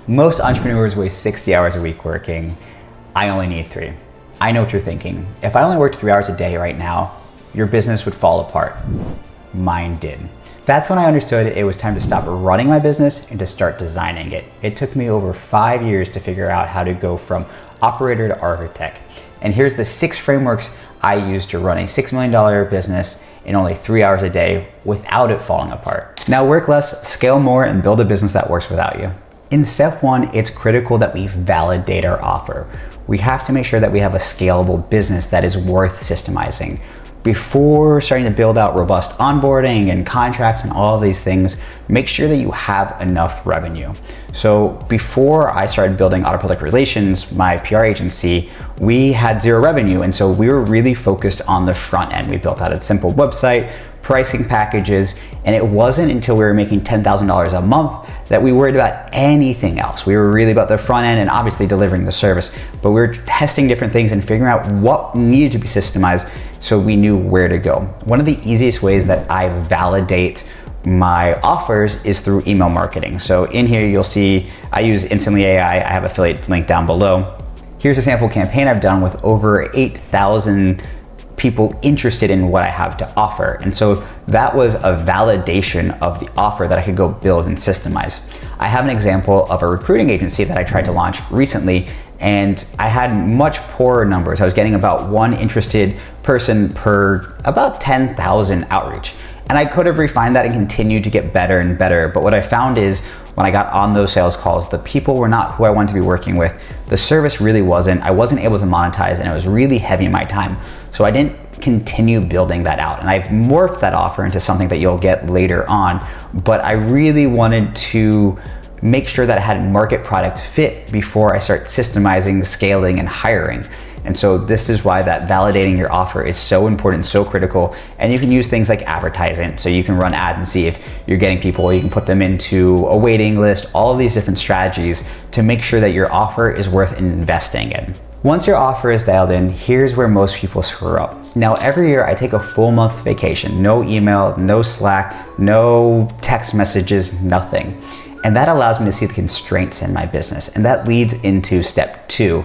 Most entrepreneurs waste 60 hours a week working. I only need 3. I know what you're thinking. If I only worked 3 hours a day right now, your business would fall apart. Mine did. That's when I understood it was time to stop running my business and to start designing it. It took me over 5 years to figure out how to go from operator to architect. And here's the 6 frameworks I used to run a $6 million business in only 3 hours a day without it falling apart. Now work less, scale more, and build a business that works without you. In step 1, it's critical that we validate our offer. We have to make sure that we have a scalable business that is worth systemizing. Before starting to build out robust onboarding and contracts and all of these things, make sure that you have enough revenue. So before I started building Auto Public Relations, my PR agency, we had 0 revenue. And so we were really focused on the front end. We built out a simple website, pricing packages, and it wasn't until we were making $10,000 a month that we worried about anything else. We were really about the front end and obviously delivering the service, but we were testing different things and figuring out what needed to be systemized so we knew where to go. One of the easiest ways that I validate my offers is through email marketing. So in here, you'll see I use Instantly AI. I have an affiliate link down below. Here's a sample campaign I've done with over 8,000 people interested in what I have to offer. And so that was a validation of the offer that I could go build and systemize. I have an example of a recruiting agency that I tried to launch recently, and I had much poorer numbers. I was getting about 1 interested person per about 10,000 outreach. And I could have refined that and continued to get better and better. But what I found is when I got on those sales calls, the people were not who I wanted to be working with. The service really wasn't. I wasn't able to monetize, and it was really heavy in my time. So I didn't continue building that out. And I've morphed that offer into something that you'll get later on. But I really wanted to make sure that I had market product fit before I start systemizing, scaling, and hiring. And so this is why that validating your offer is so important, so critical. And you can use things like advertising. So you can run ads and see if you're getting people, you can put them into a waiting list, all of these different strategies to make sure that your offer is worth investing in. Once your offer is dialed in, here's where most people screw up. Now, every year I take a full month vacation, no email, no Slack, no text messages, nothing. And that allows me to see the constraints in my business. And that leads into step 2,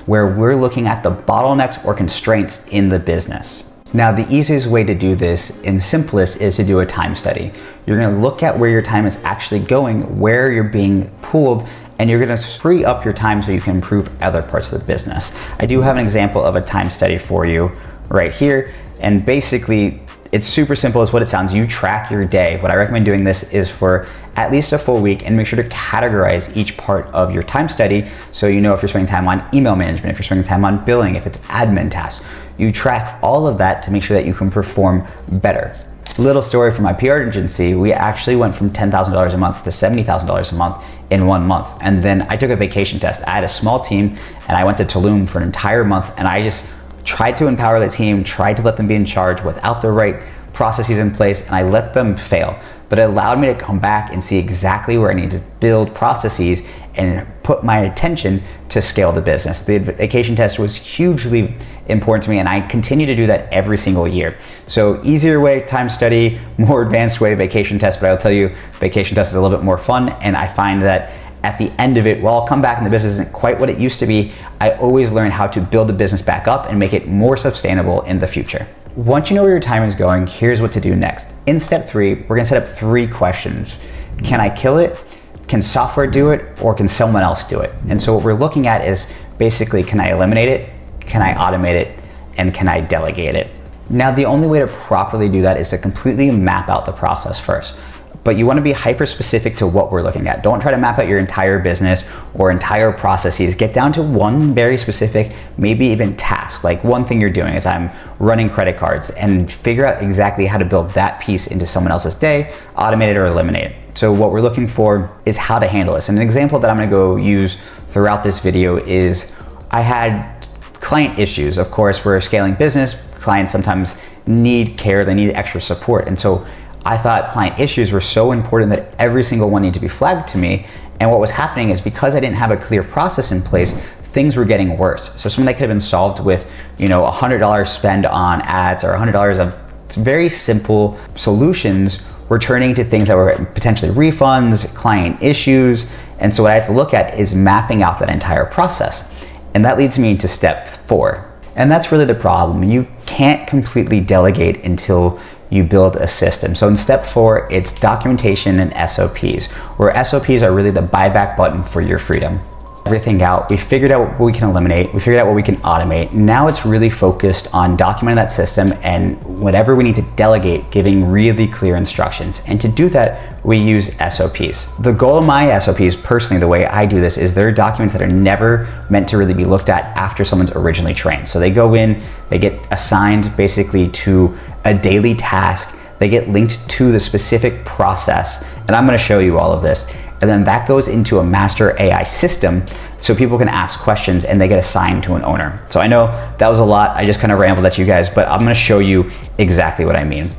where we're looking at the bottlenecks or constraints in the business. Now, the easiest way to do this in simplest is to do a time study. You're gonna look at where your time is actually going, where you're being pulled, and you're gonna free up your time so you can improve other parts of the business. I do have an example of a time study for you right here. And basically, it's super simple as what it sounds. You track your day. What I recommend doing this is for at least a full week, and make sure to categorize each part of your time study so you know if you're spending time on email management, if you're spending time on billing, if it's admin tasks. You track all of that to make sure that you can perform better. Little story from my PR agency, we actually went from $10,000 a month to $70,000 a month in 1 month. And then I took a vacation test. I had a small team and I went to Tulum for an entire month, and I just tried to empower the team, tried to let them be in charge without the right processes in place, and I let them fail. But it allowed me to come back and see exactly where I need to build processes and put my attention to scale the business. The vacation test was hugely important to me, and I continue to do that every single year. So easier way, time study, more advanced way, vacation test, but I'll tell you, vacation test is a little bit more fun, and I find that at the end of it, while I'll come back and the business isn't quite what it used to be, I always learn how to build the business back up and make it more sustainable in the future. Once you know where your time is going, here's what to do next. In step 3, we're gonna set up 3 questions. Can I kill it? Can software do it? Or can someone else do it? And so what we're looking at is basically, can I eliminate it? Can I automate it? And can I delegate it? Now, the only way to properly do that is to completely map out the process first. But you want to be hyper specific to what we're looking at. Don't try to map out your entire business or entire processes. Get down to one very specific, maybe even task. Like one thing you're doing is I'm running credit cards, and figure out exactly how to build that piece into someone else's day, automate it or eliminate it. So what we're looking for is how to handle this. And an example that I'm gonna go use throughout this video is I had client issues. Of course, we're a scaling business. Clients sometimes need care, they need extra support. And so I thought client issues were so important that every single one needed to be flagged to me. And what was happening is because I didn't have a clear process in place, things were getting worse. So something that could have been solved with, $100 spend on ads or $100 of very simple solutions were turning into things that were potentially refunds, client issues, And so what I have to look at is mapping out that entire process. And that leads me to step 4. And that's really the problem. You can't completely delegate until you build a system. So in step 4, it's documentation and SOPs, where SOPs are really the buyback button for your freedom. Everything out, we figured out what we can eliminate, we figured out what we can automate. Now it's really focused on documenting that system and whatever we need to delegate, giving really clear instructions. And to do that, we use SOPs. The goal of my SOPs, personally, the way I do this, is they're documents that are never meant to really be looked at after someone's originally trained. So they go in, they get assigned basically to a daily task, they get linked to the specific process, and I'm gonna show you all of this. And then that goes into a master AI system so people can ask questions and they get assigned to an owner. So I know that was a lot, I just kind of rambled at you guys, but I'm gonna show you exactly what I mean.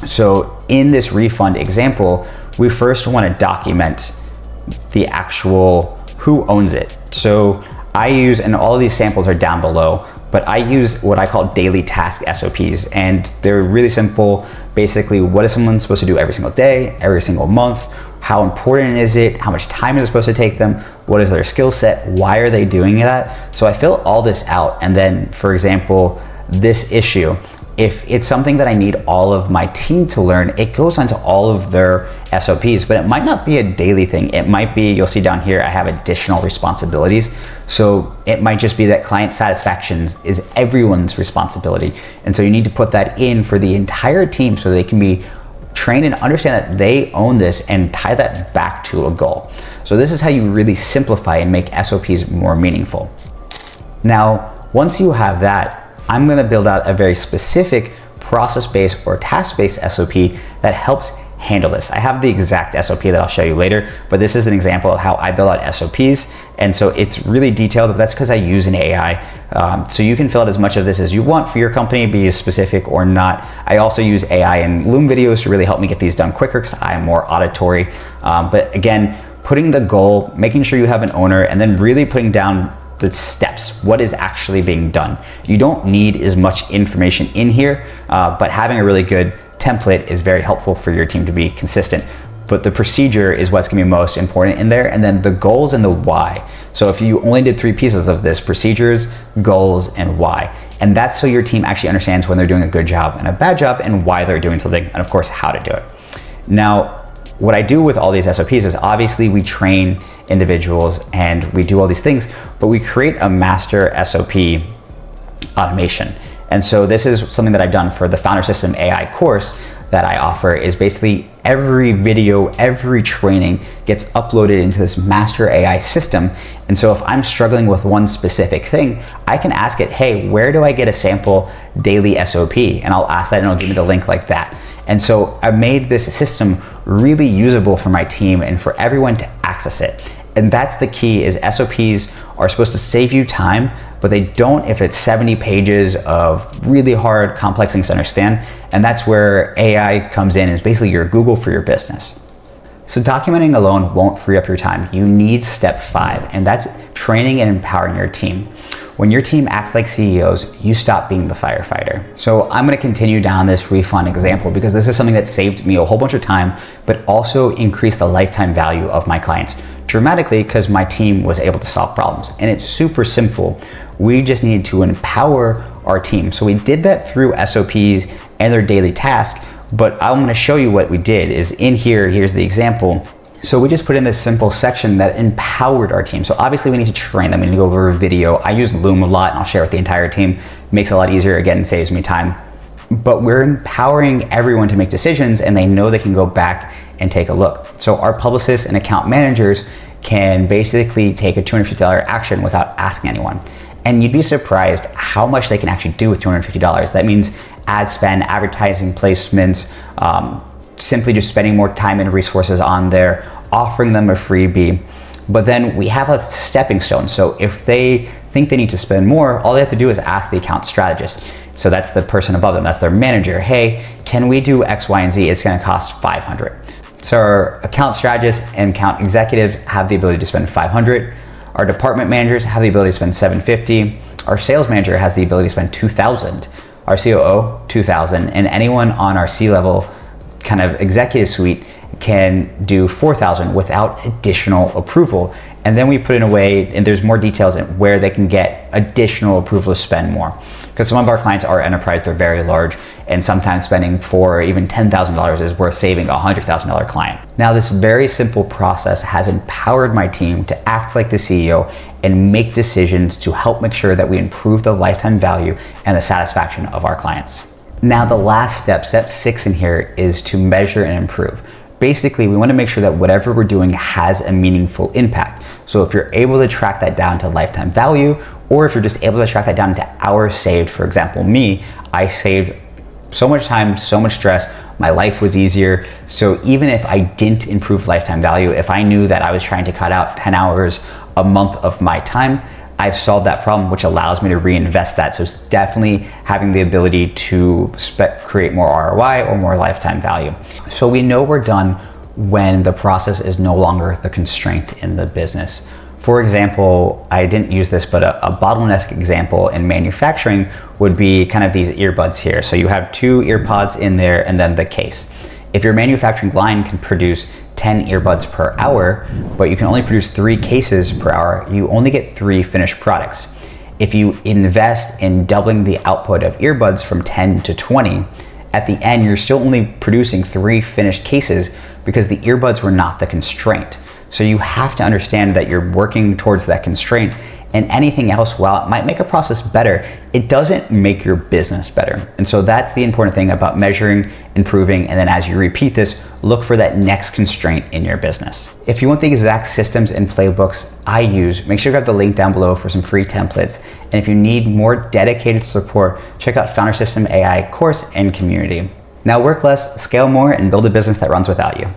So in this refund example, we first wanna document the actual who owns it. So I use, and all of these samples are down below, but I use what I call daily task SOPs, and they're really simple. Basically, what is someone supposed to do every single day, every single month? How important is it? How much time is it supposed to take them? What is their skill set? Why are they doing that? So I fill all this out, and then, for example, this issue, if it's something that I need all of my team to learn, it goes onto all of their SOPs, but it might not be a daily thing. It might be, you'll see down here, I have additional responsibilities. So it might just be that client satisfaction is everyone's responsibility. And so you need to put that in for the entire team so they can be trained and understand that they own this and tie that back to a goal. So this is how you really simplify and make SOPs more meaningful. Now, once you have that, I'm gonna build out a very specific process-based or task-based SOP that helps handle this. I have the exact SOP that I'll show you later, but this is an example of how I build out SOPs. And so it's really detailed, but that's because I use an AI. So you can fill out as much of this as you want for your company, be as specific or not. I also use AI and Loom videos to really help me get these done quicker because I'm more auditory. But again, putting the goal, making sure you have an owner, and then really putting down the steps, what is actually being done. You don't need as much information in here, but having a really good template is very helpful for your team to be consistent. But the procedure is what's gonna be most important in there, and then the goals and the why. So if you only did 3 pieces of this, procedures, goals, and why. And that's so your team actually understands when they're doing a good job and a bad job and why they're doing something, and of course, how to do it. Now, what I do with all these SOPs is obviously we train individuals and we do all these things, but we create a master SOP automation. And so this is something that I've done for the Founder System AI course that I offer, is basically every video, every training gets uploaded into this master AI system. And so if I'm struggling with one specific thing, I can ask it, hey, where do I get a sample daily SOP? And I'll ask that and it'll give me the link like that. And so I made this system really usable for my team and for everyone to access it. And that's the key, is SOPs are supposed to save you time, but they don't if it's 70 pages of really hard, complex things to understand. And that's where AI comes in, is basically your Google for your business. So documenting alone won't free up your time. You need step 5, and that's training and empowering your team. When your team acts like CEOs, you stop being the firefighter. So I'm gonna continue down this refund example because this is something that saved me a whole bunch of time, but also increased the lifetime value of my clients dramatically because my team was able to solve problems. And it's super simple. We just needed to empower our team. So we did that through SOPs and their daily task, but I'm gonna show you what we did is in here, here's the example. So we just put in this simple section that empowered our team. So obviously we need to train them. We need to go over a video. I use Loom a lot and I'll share with the entire team. Makes it a lot easier, again, saves me time. But we're empowering everyone to make decisions and they know they can go back and take a look. So our publicists and account managers can basically take a $250 action without asking anyone. And you'd be surprised how much they can actually do with $250. That means ad spend, advertising placements, simply just spending more time and resources on there, offering them a freebie. But then we have a stepping stone. So if they think they need to spend more, all they have to do is ask the account strategist. So that's the person above them, that's their manager. Hey, can we do X, Y, and Z? It's gonna cost 500. So our account strategists and account executives have the ability to spend 500. Our department managers have the ability to spend 750. Our sales manager has the ability to spend 2,000. Our COO, 2,000. And anyone on our C-level kind of executive suite can do 4,000 without additional approval. And then we put in a way, and there's more details in where they can get additional approval to spend more. Because some of our clients are enterprise, they're very large, and sometimes spending $4,000 or even $10,000 is worth saving a $100,000 client. Now, this very simple process has empowered my team to act like the CEO and make decisions to help make sure that we improve the lifetime value and the satisfaction of our clients. Now, the last step, step 6 in here, is to measure and improve. Basically, we want to make sure that whatever we're doing has a meaningful impact. So if you're able to track that down to lifetime value, or if you're just able to track that down to hours saved, for example, me, I saved so much time, so much stress, my life was easier. So even if I didn't improve lifetime value, if I knew that I was trying to cut out 10 hours a month of my time, I've solved that problem, which allows me to reinvest that. So it's definitely having the ability to create more ROI or more lifetime value. So we know we're done when the process is no longer the constraint in the business. For example, I didn't use this, but a bottleneck example in manufacturing would be kind of these earbuds here. So you have 2 earpods in there and then the case. If your manufacturing line can produce 10 earbuds per hour, but you can only produce 3 cases per hour, you only get 3 finished products. If you invest in doubling the output of earbuds from 10 to 20, at the end, you're still only producing 3 finished cases because the earbuds were not the constraint. So you have to understand that you're working towards that constraint, and anything else, while it might make a process better, it doesn't make your business better. And so that's the important thing about measuring, improving, and then as you repeat this, look for that next constraint in your business. If you want the exact systems and playbooks I use, make sure you grab the link down below for some free templates. And if you need more dedicated support, check out Founder System AI course and community. Now work less, scale more, and build a business that runs without you.